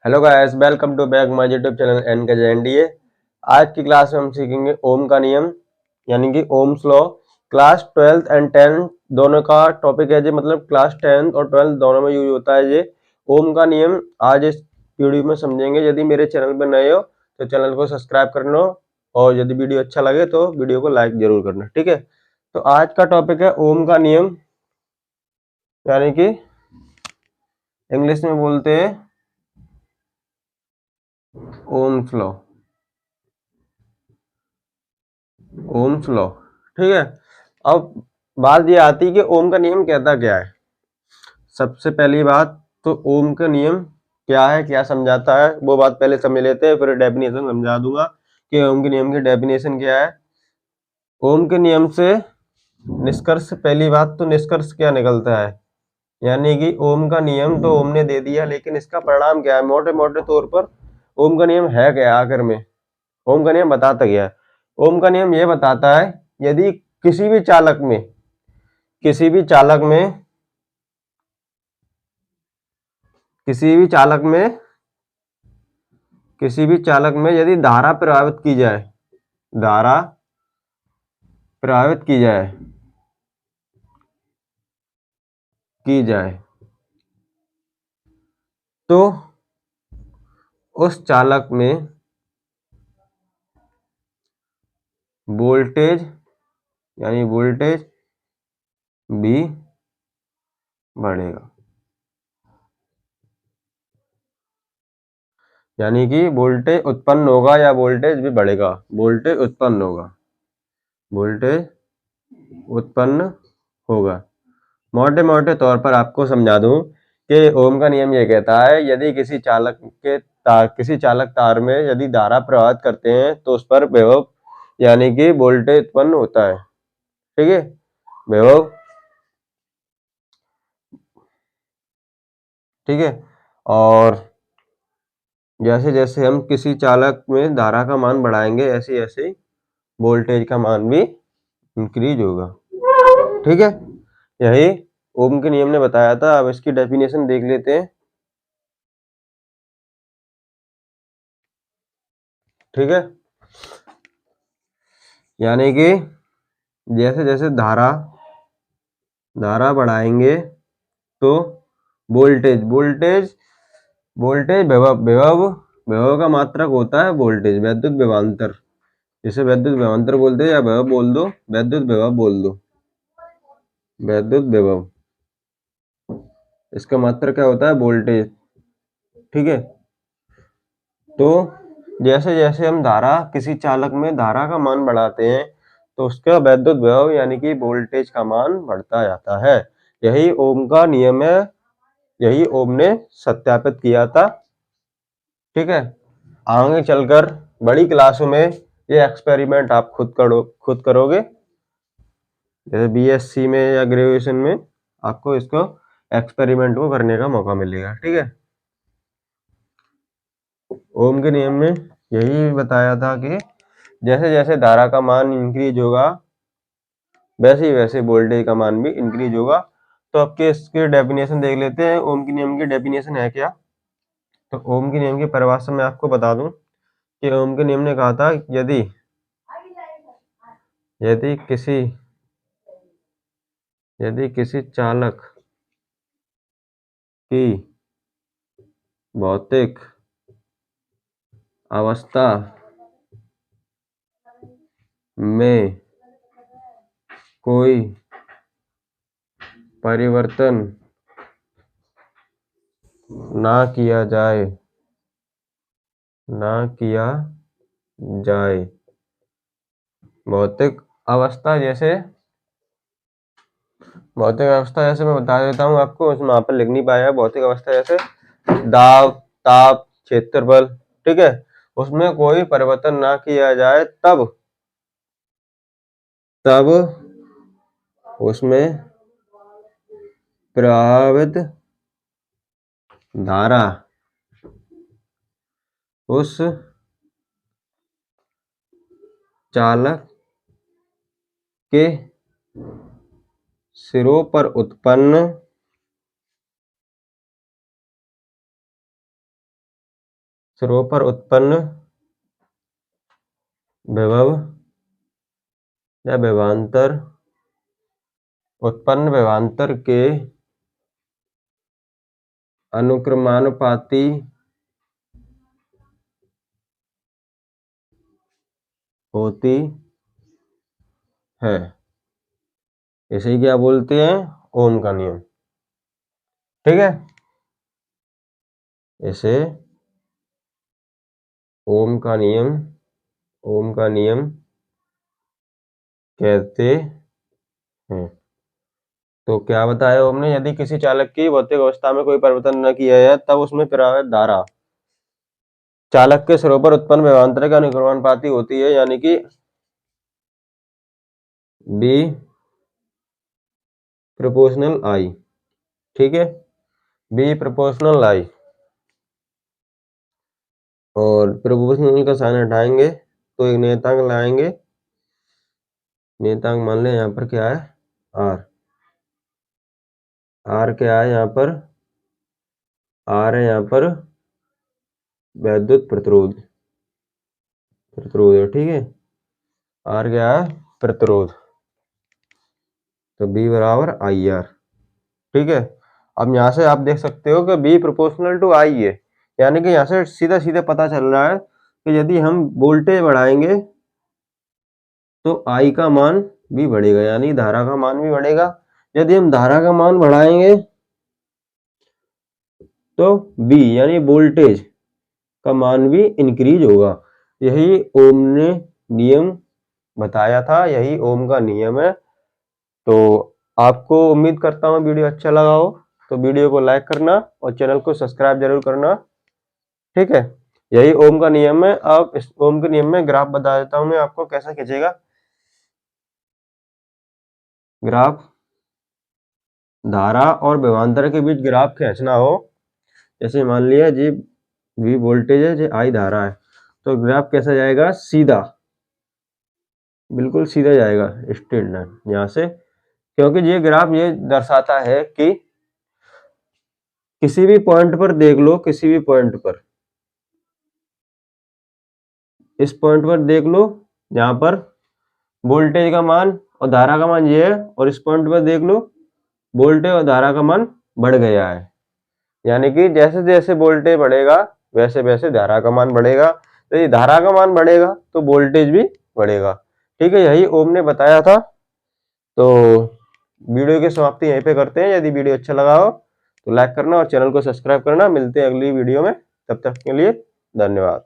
Hello guys, welcome to back my YouTube channel N K J. आज की class में हम सीखेंगे ओम का नियम यानी कि Ohm's law. Class 12th and 10th दोनों का टॉपिक है जी, मतलब क्लास 10th और 12th दोनों में यूज होता है ये ओम का नियम। आज इस वीडियो में समझेंगे। यदि मेरे चैनल पर नए हो तो चैनल को सब्सक्राइब कर लो और यदि वीडियो अच्छा लगे तो वीडियो को लाइक जरूर करना, ठीक है। तो आज का टॉपिक है ओम का नियम, यानी कि इंग्लिश में बोलते हैं ओम्स लॉ। ओम्स लॉ, ठीक है। अब बात ये आती है कि ओम का नियम कहता क्या है। सबसे पहली बात तो ओम का नियम क्या है, क्या समझाता है, वो बात पहले समझ लेते हैं, फिर डेफिनेशन समझा दूंगा कि ओम के नियम की डेफिनेशन क्या है। ओम के नियम से निष्कर्ष, पहली बात तो निष्कर्ष क्या निकलता है, यानी कि ओम का नियम तो ओम ने दे दिया, लेकिन इसका परिणाम क्या है। मोटे मोटे तौर पर ओम का नियम है क्या आखिर में, ओम का नियम बताता क्या है। ओम का नियम यह बताता है, यदि किसी भी चालक में किसी भी चालक में किसी भी चालक में किसी भी चालक में यदि धारा प्रभावित की जाए, धारा प्रभावित की जाए तो उस चालक में वोल्टेज यानी वोल्टेज भी बढ़ेगा, यानी कि वोल्टेज उत्पन्न होगा या वोल्टेज भी बढ़ेगा। वोल्टेज उत्पन्न होगा, वोल्टेज उत्पन्न होगा। मोटे मोटे तौर पर आपको समझा दूं कि ओम का नियम ये कहता है, यदि किसी चालक तार में यदि धारा प्रवाहित करते हैं तो उस पर विभव यानी कि वोल्टेज उत्पन्न होता है, ठीक है। विभव, ठीक है। और जैसे जैसे हम किसी चालक में धारा का मान बढ़ाएंगे, ऐसे ऐसे वोल्टेज का मान भी इंक्रीज होगा, ठीक है। यही ओम के नियम ने बताया था। अब इसकी डेफिनेशन देख लेते हैं, ठीक है। यानी कि जैसे जैसे धारा बढ़ाएंगे तो वोल्टेज वोल्टेज वोल्टेज विभव विभव विभव का मात्रक होता है वोल्टेज, वैद्युत विभवांतर। जिसे वैद्युत विभवांतर बोलते हैं या विभव बोल दो, वैद्युत विभव बोल दो, वैद्युत विभव। इसका मात्रक क्या होता है, वोल्टेज, ठीक है। तो जैसे जैसे हम किसी चालक में धारा का मान बढ़ाते हैं तो उसका वैद्युत विभव यानी कि वोल्टेज का मान बढ़ता जाता है। यही ओम का नियम है, यही ओम ने सत्यापित किया था, ठीक है। आगे चलकर बड़ी क्लासों में ये एक्सपेरिमेंट आप खुद करोगे, जैसे बीएससी में या ग्रेजुएशन में आपको इसको एक्सपेरिमेंट को करने का मौका मिलेगा, ठीक है। ओम के नियम में यही बताया था कि जैसे जैसे धारा का मान इंक्रीज होगा वैसे ही वैसे वोल्टेज का मान भी इंक्रीज होगा। तो अब के इसके डेफिनेशन देख लेते हैं, ओम के नियम की डेफिनेशन है क्या। तो ओम के नियम की परिभाषा मैं आपको बता दूं कि ओम के नियम ने कहा था, यदि यदि किसी यदि किसी चालक की भौतिक अवस्था में कोई परिवर्तन ना किया जाए ना किया जाए भौतिक अवस्था जैसे मैं बता देता हूँ आपको, उसमें वहां पर लिख नहीं पाया। भौतिक अवस्था जैसे दाब, ताप, क्षेत्रफल, ठीक है, उसमें कोई परिवर्तन ना किया जाए तब तब उसमें प्रभावित धारा उस चालक के सिरों पर उत्पन्न सिरों पर उत्पन्न विभव या विभवांतर के अनुक्रमानुपाती होती है। इसे क्या बोलते हैं? ओम का नियम। ठीक है, इसे ओम का नियम कहते हैं। तो क्या बताया ओम ने? यदि किसी चालक की भौतिक अवस्था में कोई परिवर्तन न किया जाए तब उसमें प्रवाहित धारा चालक के सिरों पर उत्पन्न विभवांतर के अनुक्रमानुपाती होती है, यानी कि बी प्रोपोर्शनल आई। ठीक है, बी प्रोपोर्शनल आई। और प्रोपोर्शनल का साइन हटाएंगे तो एक नियतांक लाएंगे। नियतांक मान लें यहाँ पर क्या है? आर। आर क्या है यहाँ पर? आर है यहाँ पर वैद्युत प्रतिरोध है। ठीक है, आर क्या है? प्रतिरोध। तो बी बराबर आई आर। ठीक है, अब यहाँ से आप देख सकते हो कि बी प्रोपोर्शनल टू आई है, यानी कि यहाँ से सीधा सीधा पता चल रहा है कि यदि हम वोल्टेज बढ़ाएंगे तो आई का मान भी बढ़ेगा, यानी धारा का मान भी बढ़ेगा। यदि हम धारा का मान बढ़ाएंगे तो बी यानी वोल्टेज का मान भी इंक्रीज होगा। यही ओम ने नियम बताया था, यही ओम का नियम है। तो आपको उम्मीद करता हूँ वीडियो अच्छा लगा हो, तो वीडियो को लाइक करना और चैनल को सब्सक्राइब जरूर करना। ठीक है, यही ओम का नियम है। अब इस ओम के नियम में ग्राफ बता देता हूं मैं आपको कैसा खींचेगा। ग्राफ, धारा और विभवांतर के बीच ग्राफ खींचना हो, जैसे मान लिया जी वी वोल्टेज है, जी आई धारा है, तो ग्राफ कैसा जाएगा? सीधा, बिल्कुल सीधा जाएगा, स्ट्रेट लाइन यहाँ से। क्योंकि ये ग्राफ ये दर्शाता है कि किसी भी पॉइंट पर देख लो, किसी भी पॉइंट पर, इस पॉइंट पर देख लो जहां पर वोल्टेज का मान और धारा का मान ये है, और इस पॉइंट पर देख लो वोल्टेज और धारा का मान बढ़ गया है, यानी कि जैसे जैसे वोल्टेज बढ़ेगा वैसे वैसे धारा का मान बढ़ेगा। तो ये धारा का मान बढ़ेगा तो वोल्टेज भी बढ़ेगा। ठीक है, यही ओम ने बताया था। तो वीडियो की समाप्ति यहीं पे करते हैं। यदि वीडियो अच्छा लगा हो तो लाइक करना और चैनल को सब्सक्राइब करना। मिलते हैं अगली वीडियो में, तब तक के लिए धन्यवाद।